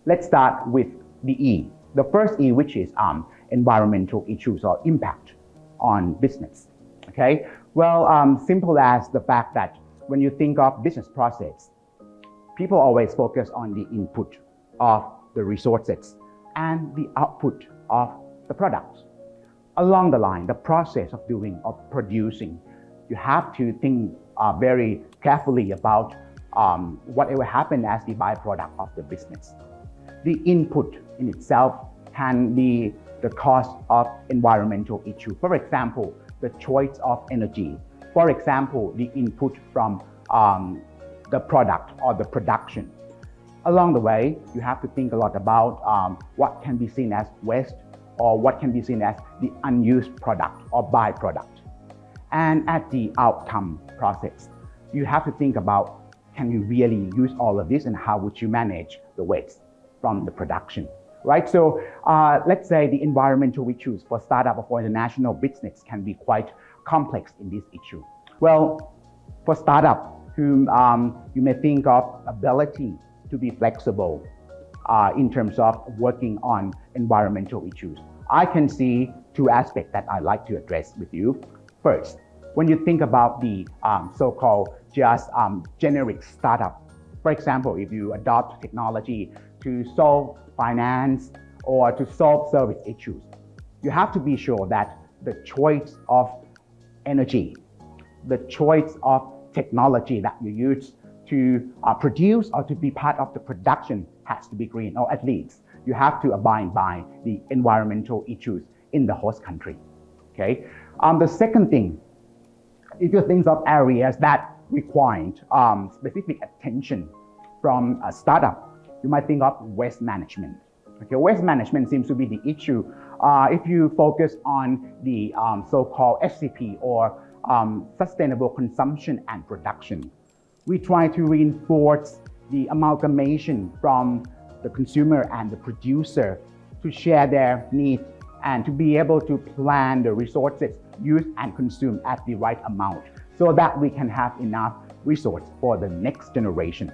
Let's start with the E. The first E, which is environmental issues or impact on business. Okay, well, simple as the fact that when you think of business process, people always focus on the input of the resources and the output of the products. Along the line, the process of producing, you have to think very carefully about whatever happen as the byproduct of the business. The input in itself can be the cause of environmental issue. For example, the choice of energy. For example, the input from the product or the production. Along the way, you have to think a lot about what can be seen as waste or what can be seen as the unused product or byproduct. And at the outcome process, you have to think about, can you really use all of this and how would you manage the waste from the production, right? So let's say the environmental issues for startup or for international business can be quite complex in this issue. Well, for startup, whom you may think of ability to be flexible in terms of working on environmental issues. I can see two aspects that I'd like to address with you. First, when you think about the so-called just generic startup, for example, if you adopt technology to solve finance or to solve service issues, you have to be sure that the choice of energy, the choice of technology that you use to produce or to be part of the production has to be green, or at least you have to abide by the environmental issues in the host country. Okay. The second thing, if you think of areas that require specific attention from a startup, you might think of waste management. Okay, waste management seems to be the issue if you focus on the so-called SCP or sustainable consumption and production. We try to reinforce the amalgamation from the consumer and the producer to share their needs and to be able to plan the resources used and consumed at the right amount so that we can have enough resource for the next generation.